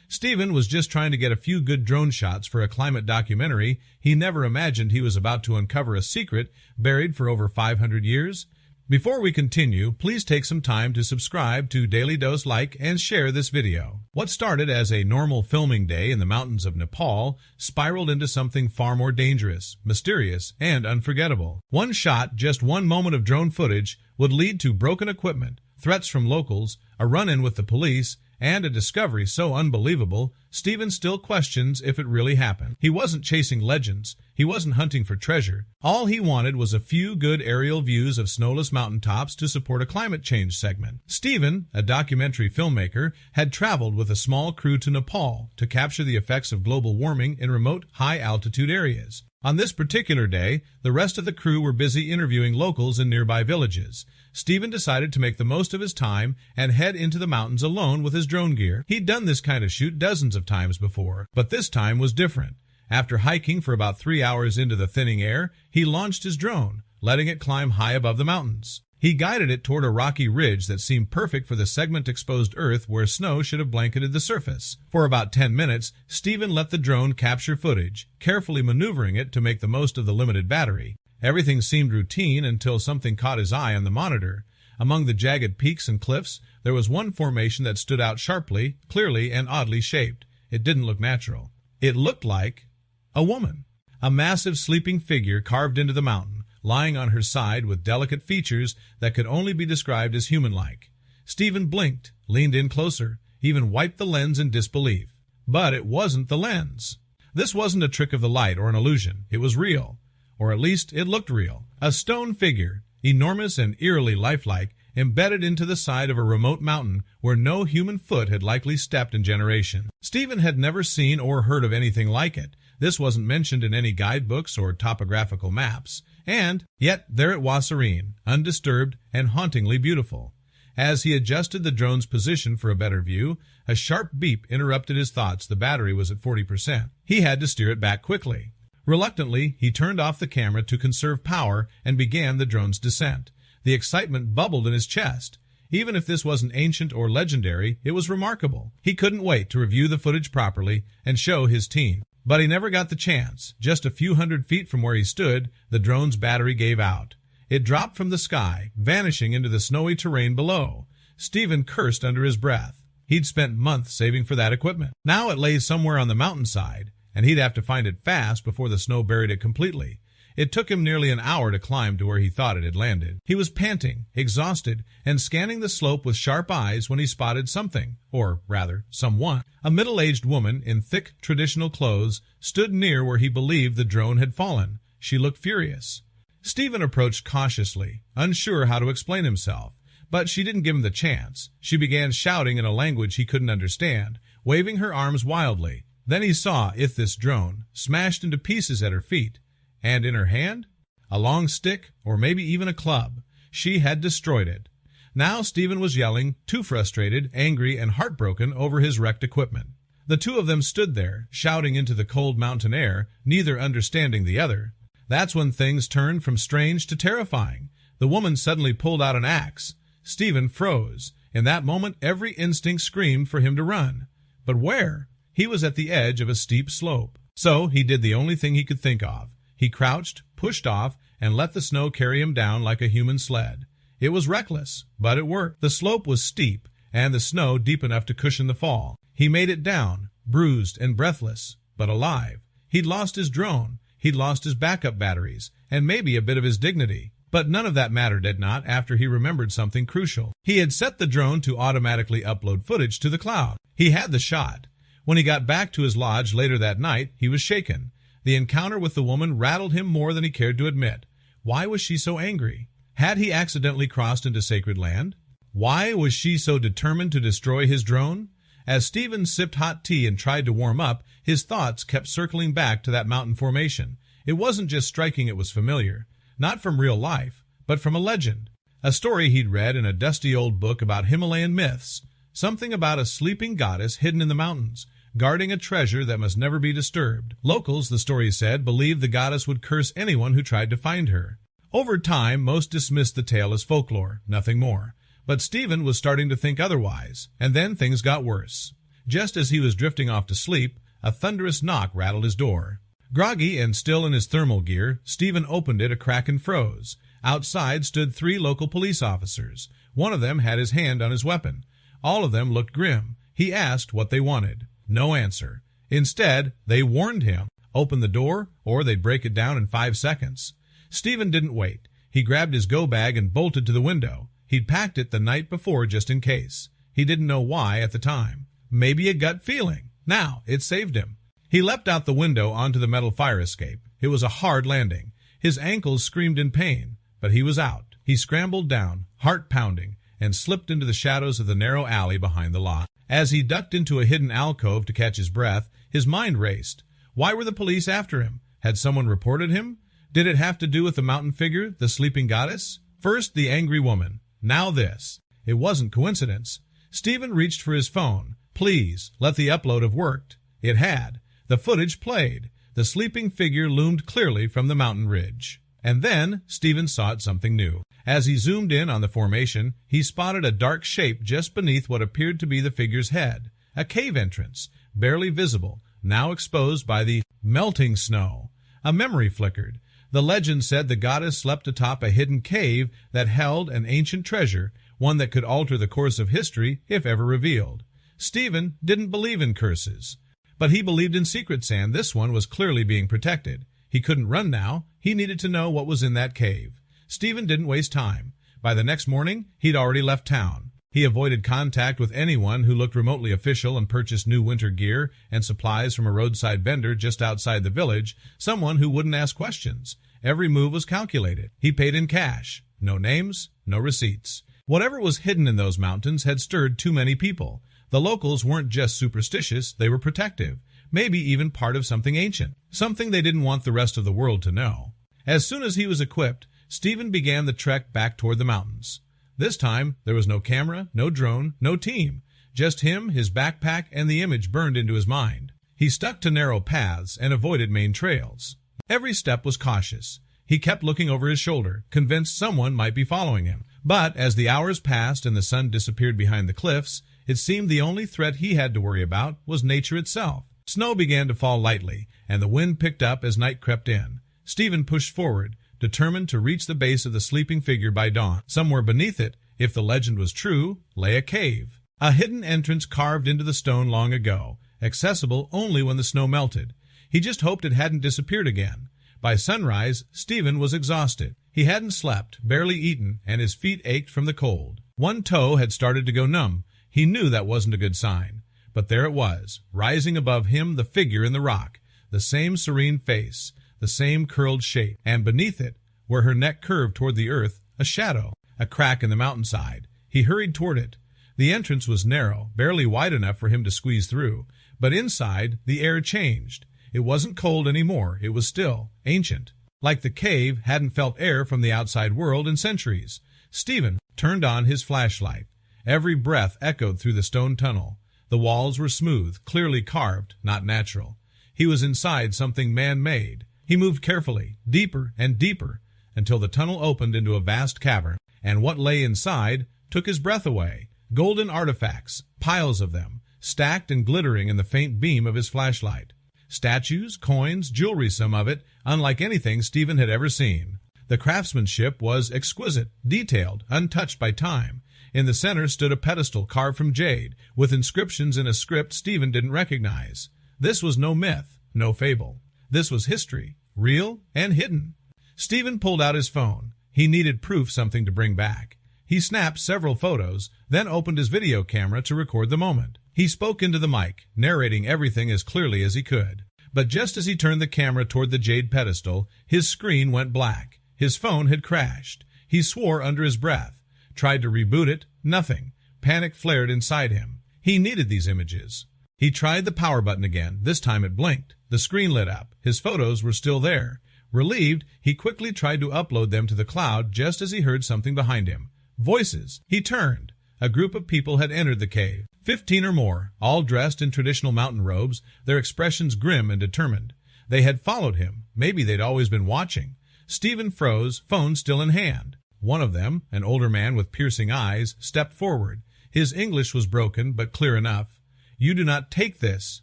Stephen was just trying to get a few good drone shots for a climate documentary. He never imagined he was about to uncover a secret buried for over 500 years. Before we continue, please take some time to subscribe to Dailydose, like, and share this video. What started as a normal filming day in the mountains of Nepal spiraled into something far more dangerous, mysterious, and unforgettable. One shot, just one moment of drone footage, would lead to broken equipment, threats from locals, a run-in with the police, and a discovery so unbelievable, Stephen still questions if it really happened. He wasn't chasing legends. He wasn't hunting for treasure. All he wanted was a few good aerial views of snowless mountaintops to support a climate change segment. Stephen, a documentary filmmaker, had traveled with a small crew to Nepal to capture the effects of global warming in remote, high-altitude areas. On this particular day, the rest of the crew were busy interviewing locals in nearby villages. Stephen decided to make the most of his time and head into the mountains alone with his drone gear. He'd done this kind of shoot dozens of times before, but this time was different. After hiking for about 3 hours into the thinning air, he launched his drone, letting it climb high above the mountains. He guided it toward a rocky ridge that seemed perfect for the segment-exposed earth where snow should have blanketed the surface. For about 10 minutes, Stephen let the drone capture footage, carefully maneuvering it to make the most of the limited battery. Everything seemed routine until something caught his eye on the monitor. Among the jagged peaks and cliffs, there was one formation that stood out sharply, clearly, and oddly shaped. It didn't look natural. It looked like a woman. A massive sleeping figure carved into the mountain, lying on her side with delicate features that could only be described as human-like. Stephen blinked, leaned in closer, even wiped the lens in disbelief. But it wasn't the lens. This wasn't a trick of the light or an illusion. It was real. Or at least it looked real. A stone figure, enormous and eerily lifelike, embedded into the side of a remote mountain where no human foot had likely stepped in generations. Stephen had never seen or heard of anything like it. This wasn't mentioned in any guidebooks or topographical maps. And yet there it was, serene, undisturbed, and hauntingly beautiful. As he adjusted the drone's position for a better view, a sharp beep interrupted his thoughts. The battery was at 40%. He had to steer it back quickly. Reluctantly, he turned off the camera to conserve power and began the drone's descent. The excitement bubbled in his chest. Even if this wasn't ancient or legendary, it was remarkable. He couldn't wait to review the footage properly and show his team. But he never got the chance. Just a few hundred feet from where he stood, the drone's battery gave out. It dropped from the sky, vanishing into the snowy terrain below. Stephen cursed under his breath. He'd spent months saving for that equipment. Now it lay somewhere on the mountainside, and he'd have to find it fast before the snow buried it completely. It took him nearly an hour to climb to where he thought it had landed. He was panting, exhausted, and scanning the slope with sharp eyes when he spotted something, or rather, someone. A middle-aged woman in thick traditional clothes stood near where he believed the drone had fallen. She looked furious. Stephen approached cautiously, unsure how to explain himself, but she didn't give him the chance. She began shouting in a language he couldn't understand, waving her arms wildly. Then he saw this drone, smashed into pieces at her feet. And in her hand? A long stick, or maybe even a club. She had destroyed it. Now Stephen was yelling, too frustrated, angry, and heartbroken over his wrecked equipment. The two of them stood there, shouting into the cold mountain air, neither understanding the other. That's when things turned from strange to terrifying. The woman suddenly pulled out an axe. Stephen froze. In that moment, every instinct screamed for him to run. But where? He was at the edge of a steep slope. So he did the only thing he could think of. He crouched, pushed off, and let the snow carry him down like a human sled. It was reckless, but it worked. The slope was steep, and the snow deep enough to cushion the fall. He made it down, bruised and breathless, but alive. He'd lost his drone, he'd lost his backup batteries, and maybe a bit of his dignity. But none of that mattered, did not, after he remembered something crucial. He had set the drone to automatically upload footage to the cloud. He had the shot. When he got back to his lodge later that night, he was shaken. The encounter with the woman rattled him more than he cared to admit. Why was she so angry? Had he accidentally crossed into sacred land? Why was she so determined to destroy his drone? As Stephen sipped hot tea and tried to warm up, his thoughts kept circling back to that mountain formation. It wasn't just striking it was familiar. Not from real life, but from a legend. A story he'd read in a dusty old book about Himalayan myths. Something about a sleeping goddess hidden in the mountains, guarding a treasure that must never be disturbed. Locals, the story said, believed the goddess would curse anyone who tried to find her. Over time, most dismissed the tale as folklore, nothing more. But Stephen was starting to think otherwise, and then things got worse. Just as he was drifting off to sleep, a thunderous knock rattled his door. Groggy and still in his thermal gear, Stephen opened it a crack and froze. Outside stood 3 local police officers. One of them had his hand on his weapon. All of them looked grim. He asked what they wanted. No answer. Instead, they warned him, open the door or they'd break it down in 5 seconds. Stephen didn't wait. He grabbed his go bag and bolted to the window. He'd packed it the night before just in case. He didn't know why at the time. Maybe a gut feeling. Now, it saved him. He leapt out the window onto the metal fire escape. It was a hard landing. His ankles screamed in pain, but he was out. He scrambled down, heart pounding, and slipped into the shadows of the narrow alley behind the lot. As he ducked into a hidden alcove to catch his breath, his mind raced. Why were the police after him? Had someone reported him? Did it have to do with the mountain figure, the sleeping goddess? First, the angry woman. Now this. It wasn't coincidence. Stephen reached for his phone. Please, let the upload have worked. It had. The footage played. The sleeping figure loomed clearly from the mountain ridge. And then Stephen saw something new. As he zoomed in on the formation, he spotted a dark shape just beneath what appeared to be the figure's head. A cave entrance, barely visible, now exposed by the melting snow. A memory flickered. The legend said the goddess slept atop a hidden cave that held an ancient treasure, one that could alter the course of history if ever revealed. Stephen didn't believe in curses, but he believed in secrets, and this one was clearly being protected. He couldn't run now. He needed to know what was in that cave. Stephen didn't waste time. By the next morning, he'd already left town. He avoided contact with anyone who looked remotely official and purchased new winter gear and supplies from a roadside vendor just outside the village, someone who wouldn't ask questions. Every move was calculated. He paid in cash. No names, no receipts. Whatever was hidden in those mountains had stirred too many people. The locals weren't just superstitious, they were protective, maybe even part of something ancient, something they didn't want the rest of the world to know. As soon as he was equipped, Stephen began the trek back toward the mountains. This time, there was no camera, no drone, no team, just him, his backpack, and the image burned into his mind. He stuck to narrow paths and avoided main trails. Every step was cautious. He kept looking over his shoulder, convinced someone might be following him. But as the hours passed and the sun disappeared behind the cliffs, it seemed the only threat he had to worry about was nature itself. Snow began to fall lightly, and the wind picked up as night crept in. Stephen pushed forward, determined to reach the base of the sleeping figure by dawn. Somewhere beneath it, if the legend was true, lay a cave. A hidden entrance carved into the stone long ago, accessible only when the snow melted. He just hoped it hadn't disappeared again. By sunrise, Stephen was exhausted. He hadn't slept, barely eaten, and his feet ached from the cold. One toe had started to go numb. He knew that wasn't a good sign. But there it was, rising above him, the figure in the rock, the same serene face, the same curled shape, and beneath it, where her neck curved toward the earth, a shadow, a crack in the mountainside. He hurried toward it. The entrance was narrow, barely wide enough for him to squeeze through, but inside, the air changed. It wasn't cold anymore, it was still, ancient. Like the cave hadn't felt air from the outside world in centuries. Stephen turned on his flashlight. Every breath echoed through the stone tunnel. The walls were smooth, clearly carved, not natural. He was inside something man-made. He moved carefully, deeper and deeper, until the tunnel opened into a vast cavern, and what lay inside took his breath away. Golden artifacts, piles of them, stacked and glittering in the faint beam of his flashlight. Statues, coins, jewelry, some of it, unlike anything Stephen had ever seen. The craftsmanship was exquisite, detailed, untouched by time. In the center stood a pedestal carved from jade, with inscriptions in a script Stephen didn't recognize. This was no myth, no fable. This was history, real and hidden. Stephen pulled out his phone. He needed proof, something to bring back. He snapped several photos, then opened his video camera to record the moment. He spoke into the mic, narrating everything as clearly as he could. But just as he turned the camera toward the jade pedestal, his screen went black. His phone had crashed. He swore under his breath. Tried to reboot it, nothing. Panic flared inside him. He needed these images. He tried the power button again. This time it blinked. The screen lit up. His photos were still there. Relieved, he quickly tried to upload them to the cloud just as he heard something behind him. Voices. He turned. A group of people had entered the cave. 15 or more, all dressed in traditional mountain robes, their expressions grim and determined. They had followed him. Maybe they'd always been watching. Stephen froze, phone still in hand. One of them, an older man with piercing eyes, stepped forward. His English was broken, but clear enough. "You do not take this."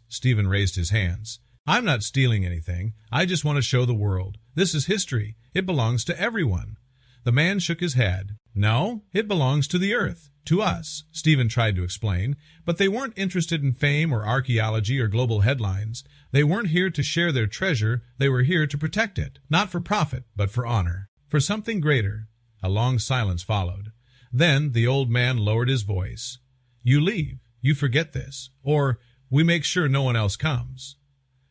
Stephen raised his hands. "I'm not stealing anything. I just want to show the world. This is history. It belongs to everyone." The man shook his head. "No, it belongs to the earth. To us," Stephen tried to explain, but they weren't interested in fame or archaeology or global headlines. They weren't here to share their treasure, they were here to protect it. Not for profit, but for honor. For something greater. A long silence followed. Then the old man lowered his voice. "You leave. You forget this. Or, we make sure no one else comes."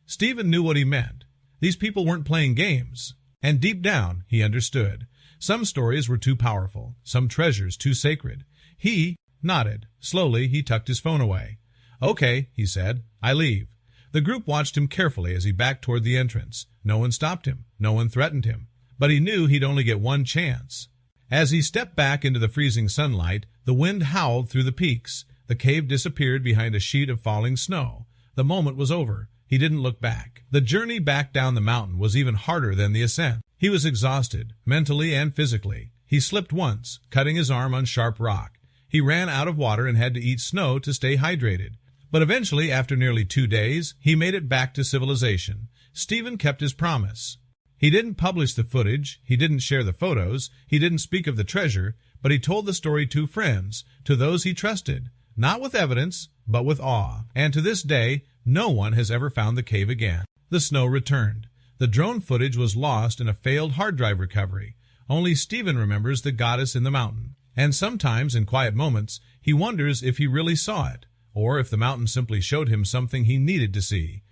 Stephen knew what he meant. These people weren't playing games. And deep down, he understood. Some stories were too powerful, some treasures too sacred. He nodded. Slowly, he tucked his phone away. "Okay," he said, "I leave." The group watched him carefully as he backed toward the entrance. No one stopped him. No one threatened him. But he knew he'd only get one chance. As he stepped back into the freezing sunlight, the wind howled through the peaks. The cave disappeared behind a sheet of falling snow. The moment was over. He didn't look back. The journey back down the mountain was even harder than the ascent. He was exhausted, mentally and physically. He slipped once, cutting his arm on sharp rock. He ran out of water and had to eat snow to stay hydrated. But eventually, after nearly 2 days, he made it back to civilization. Stephen kept his promise. He didn't publish the footage, he didn't share the photos, he didn't speak of the treasure, but he told the story to friends, to those he trusted, not with evidence, but with awe. And to this day, no one has ever found the cave again. The snow returned. The drone footage was lost in a failed hard drive recovery. Only Stephen remembers the goddess in the mountain. And sometimes, in quiet moments, he wonders if he really saw it, or if the mountain simply showed him something he needed to see.